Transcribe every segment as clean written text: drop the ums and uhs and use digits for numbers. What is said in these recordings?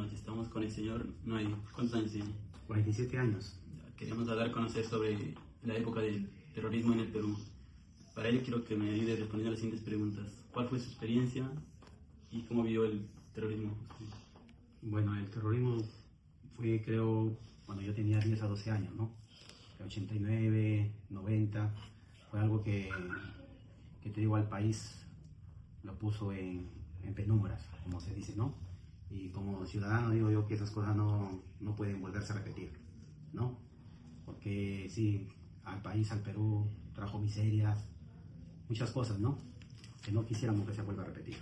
noches. Estamos con el señor Noé. ¿Cuántos años tiene? 47 años. Queríamos hablar, conocer sobre la época del terrorismo en el Perú. Para ello quiero que me ayude respondiendo las siguientes preguntas. ¿Cuál fue su experiencia y cómo vio el terrorismo? Bueno, el terrorismo fue, creo, cuando yo tenía 10 a 12 años, ¿no? De 89, 90, fue algo que te digo, al país lo puso en penumbras, como se dice, ¿no? Y como ciudadano digo yo que esas cosas no pueden volverse a repetir, ¿no? Porque sí, al país, al Perú, trajo miserias, muchas cosas, ¿no? Que no quisiéramos que se vuelva a repetir,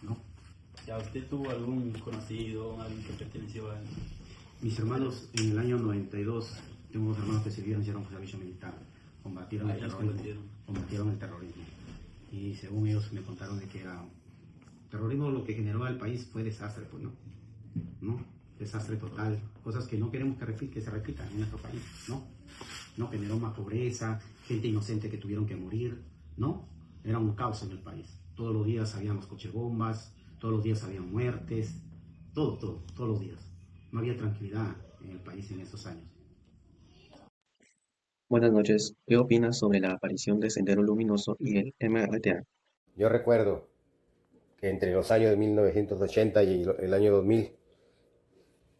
¿no? ¿Ya usted tuvo algún conocido, alguien que perteneció a... Mis hermanos en el año 92, tengo unos hermanos que sirvieron, hicieron servicio militar, combatieron el terrorismo. Y según ellos me contaron de que era terrorismo, lo que generó al país fue desastre, pues, ¿no? Desastre total, cosas que no queremos que se repitan en nuestro país, ¿no? No generó más pobreza, gente inocente que tuvieron que morir, ¿no? Era un caos en el país. Todos los días habían los coches bombas, todos los días habían muertes, todos los días. No había tranquilidad en el país en esos años. Buenas noches. ¿Qué opinas sobre la aparición de Sendero Luminoso y el MRTA? Yo recuerdo que entre los años de 1980 y el año 2000,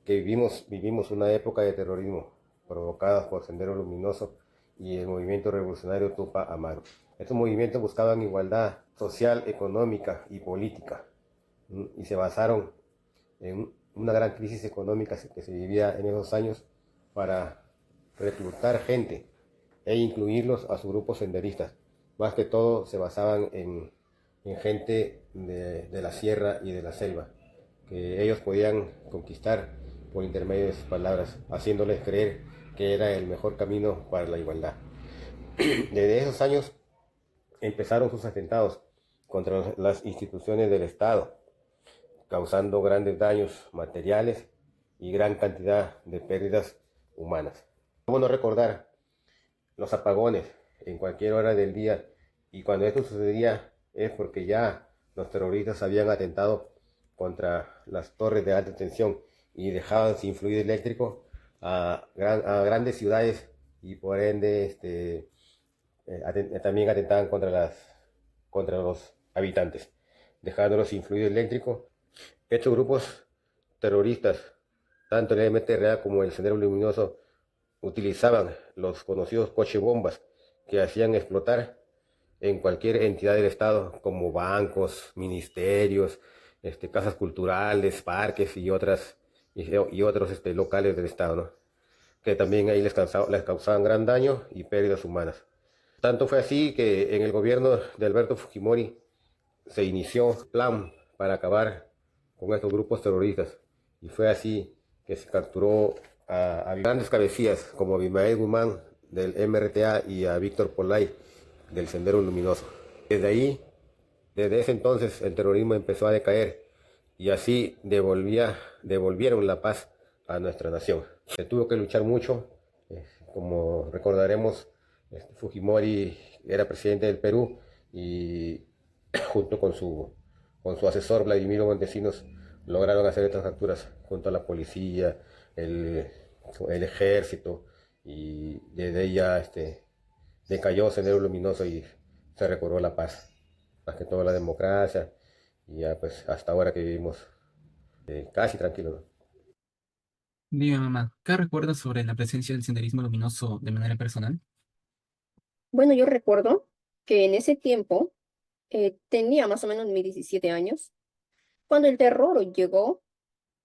que vivimos una época de terrorismo provocada por Sendero Luminoso y el movimiento revolucionario Tupac Amaru. Estos movimientos buscaban igualdad social, económica y política, y se basaron en una gran crisis económica que se vivía en esos años para reclutar gente e incluirlos a sus grupos senderistas. Más que todo se basaban en gente de la sierra y de la selva, que ellos podían conquistar por intermedio de sus palabras, haciéndoles creer que era el mejor camino para la igualdad. Desde esos años empezaron sus atentados contra las instituciones del Estado, causando grandes daños materiales y gran cantidad de pérdidas humanas. ¿Cómo no recordar los apagones en cualquier hora del día? Y cuando esto sucedía es porque ya los terroristas habían atentado contra las torres de alta tensión y dejaban sin fluido eléctrico a grandes ciudades, y por ende también atentaban contra los habitantes, dejándolos sin fluido eléctrico. Estos grupos terroristas, tanto el MTRA como el Sendero Luminoso, utilizaban los conocidos coches bombas que hacían explotar en cualquier entidad del Estado, como bancos, ministerios, casas culturales, parques y otros locales del Estado, ¿no? Que también ahí les causaban gran daño y pérdidas humanas. Tanto fue así que en el gobierno de Alberto Fujimori se inició un plan para acabar con estos grupos terroristas, y fue así que se capturó a grandes cabecillas como Abimael Guzmán del MRTA y a Víctor Polay del Sendero Luminoso. Desde ese entonces el terrorismo empezó a decaer, y así devolvieron la paz a nuestra nación. Se tuvo que luchar mucho, como recordaremos, Fujimori era presidente del Perú, y junto con su asesor Vladimiro Montesinos lograron hacer estas capturas junto a la policía, el ejército, y desde ahí ya decayó Sendero Luminoso y se recobró la paz, más que todo la democracia, y ya pues hasta ahora que vivimos casi tranquilos, ¿no? Dime, mamá, ¿qué recuerdas sobre la presencia del senderismo luminoso de manera personal? Bueno, yo recuerdo que en ese tiempo tenía más o menos mis 17 años, cuando el terror llegó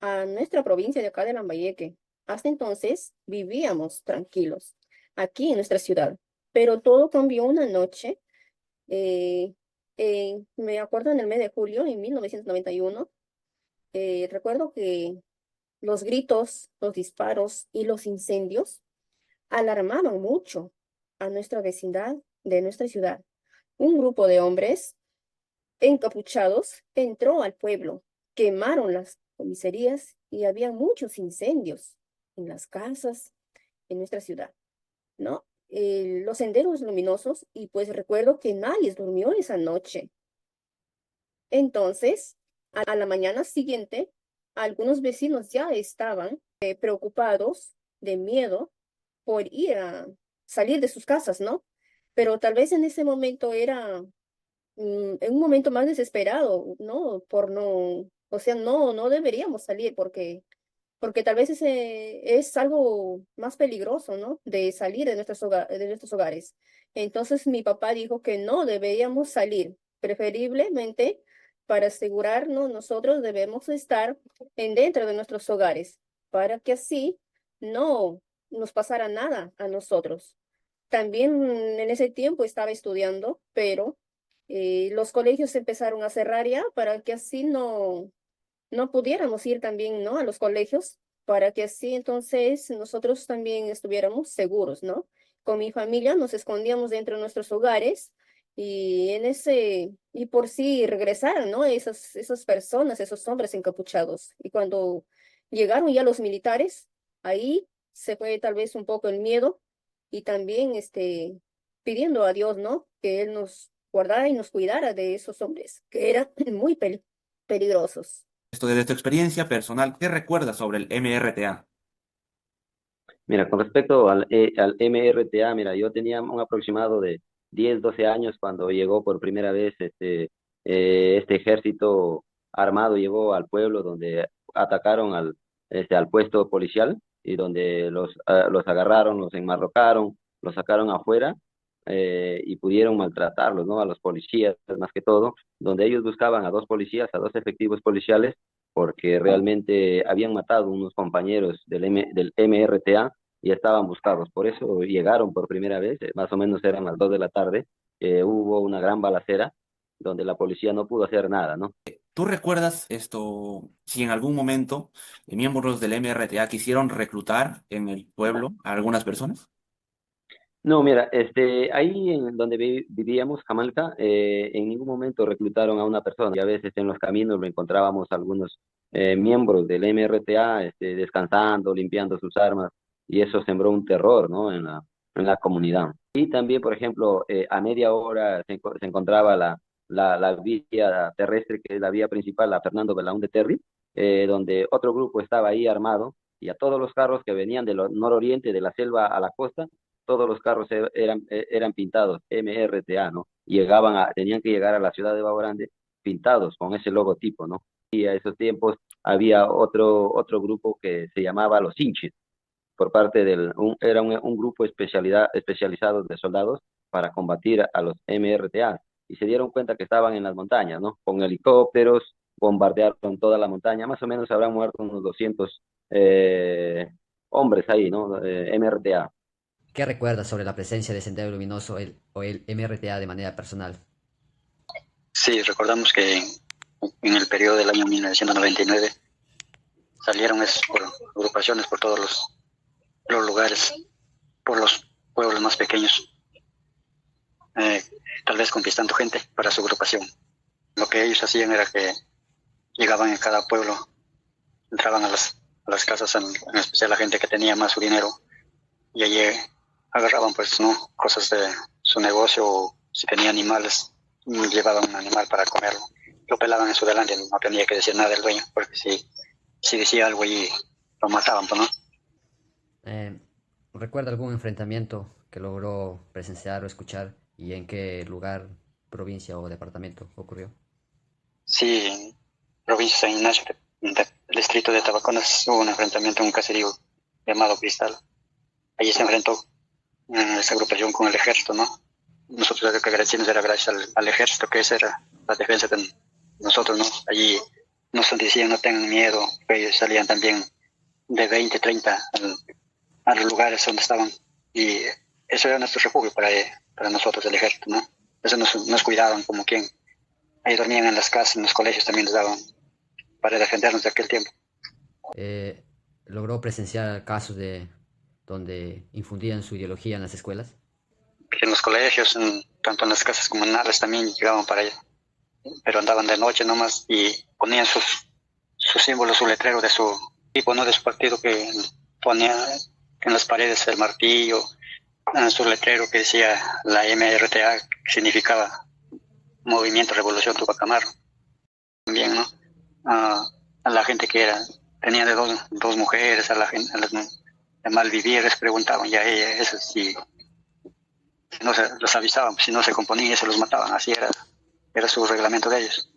a nuestra provincia de acá de Lambayeque. Hasta entonces vivíamos tranquilos aquí en nuestra ciudad, pero todo cambió una noche. eh, Me acuerdo en el mes de julio, en 1991, recuerdo que los gritos, los disparos y los incendios alarmaban mucho a nuestra vecindad de nuestra ciudad. Un grupo de hombres encapuchados entró al pueblo, quemaron las comisarías y había muchos incendios en las casas en nuestra ciudad, ¿no? Los senderos luminosos, y pues recuerdo que nadie durmió esa noche. Entonces, a la mañana siguiente, algunos vecinos ya estaban preocupados, de miedo, por ir a salir de sus casas, ¿no? Pero tal vez en ese momento era en un momento más desesperado, ¿no? Por no, o sea, no deberíamos salir porque tal vez ese es algo más peligroso, ¿no? De salir de de nuestros hogares. Entonces mi papá dijo que no deberíamos salir, preferiblemente para asegurarnos nosotros debemos estar dentro de nuestros hogares, para que así no nos pasara nada a nosotros. También en ese tiempo estaba estudiando, pero los colegios empezaron a cerrar ya para que así no pudiéramos ir también, ¿no? A los colegios, para que así entonces nosotros también estuviéramos seguros, ¿no? Con mi familia nos escondíamos dentro de nuestros hogares y por si regresaran, ¿no? Esas personas, esos hombres encapuchados. Y cuando llegaron ya los militares, ahí se fue tal vez un poco el miedo y también pidiendo a Dios, ¿no? Que Él nos guardara y nos cuidara de esos hombres, que eran muy peligrosos. Esto desde tu experiencia personal, ¿qué recuerdas sobre el MRTA? Mira, con respecto al MRTA, mira, yo tenía un aproximado de 10, 12 años cuando llegó por primera vez este ejército armado, llegó al pueblo donde atacaron al puesto policial y donde los agarraron, los enmarrocaron, los sacaron afuera y pudieron maltratarlos, ¿no? A los policías, más que todo, donde ellos buscaban a dos policías, a dos efectivos policiales, porque realmente habían matado unos compañeros del MRTA y estaban buscados. Por eso llegaron por primera vez, más o menos eran las 2 de la tarde, hubo una gran balacera donde la policía no pudo hacer nada, ¿no? ¿Tú recuerdas esto, si en algún momento miembros del MRTA quisieron reclutar en el pueblo a algunas personas? No, mira, ahí en donde vivíamos, Jamalca, en ningún momento reclutaron a una persona y a veces en los caminos lo encontrábamos algunos miembros del MRTA descansando, limpiando sus armas y eso sembró un terror, ¿no? En la comunidad. Y también, por ejemplo, a media hora se encontraba la vía terrestre, que es la vía principal, la Fernando Belaúnde Terry, donde otro grupo estaba ahí armado y a todos los carros que venían del nororiente de la selva a la costa, todos los carros eran pintados MRTA, ¿no? Tenían que llegar a la ciudad de Baorande pintados con ese logotipo, ¿no? Y a esos tiempos había otro grupo que se llamaba los Hinchis, por parte era un grupo especializado de soldados para combatir a los MRTA. Y se dieron cuenta que estaban en las montañas, ¿no? Con helicópteros, bombardearon toda la montaña, más o menos habrán muerto unos 200 hombres ahí, ¿no? MRTA. ¿Qué recuerdas sobre la presencia de Sendero Luminoso o el MRTA de manera personal? Sí, recordamos que en el periodo del año 1999 salieron por agrupaciones por todos los lugares, por los pueblos más pequeños, tal vez conquistando gente para su agrupación. Lo que ellos hacían era que llegaban en cada pueblo, entraban a las casas, en especial la gente que tenía más su dinero, y allí agarraban pues, ¿no? Cosas de su negocio, o si tenía animales, llevaban un animal para comerlo. Lo pelaban en su delante, no tenía que decir nada del dueño, porque si decía algo allí, lo mataban, pues, ¿no? ¿Recuerda algún enfrentamiento que logró presenciar o escuchar y en qué lugar, provincia o departamento ocurrió? Sí, en provincia de San Ignacio, del distrito de Tabaconas, hubo un enfrentamiento en un caserío llamado Cristal. Allí se enfrentó esa agrupación con el ejército, ¿no? Nosotros lo que agradecimos era gracias al ejército, que esa era la defensa de nosotros, ¿no? Allí nos decían no tengan miedo, que ellos salían también de 20, 30 a los lugares donde estaban, y eso era nuestro refugio para nosotros, el ejército, ¿no? Eso nos cuidaban como quien. Ahí dormían en las casas, en los colegios también les daban para defendernos de aquel tiempo. ¿Logró presenciar casos de donde infundían su ideología en las escuelas? En los colegios, tanto en las casas como en Arles también llegaban para allá, pero andaban de noche nomás y ponían sus símbolos, su letrero de su tipo, ¿no? De su partido, que ponía en las paredes el martillo, su letrero que decía la MRTA, que significaba Movimiento Revolución Tupac Amaru. También, ¿no? a la gente que tenía de dos mujeres, a la gente, a las de mal vivir, les preguntaban, ya eso sí, si no los avisaban, si no se componían, se los mataban, así era su reglamento de ellos.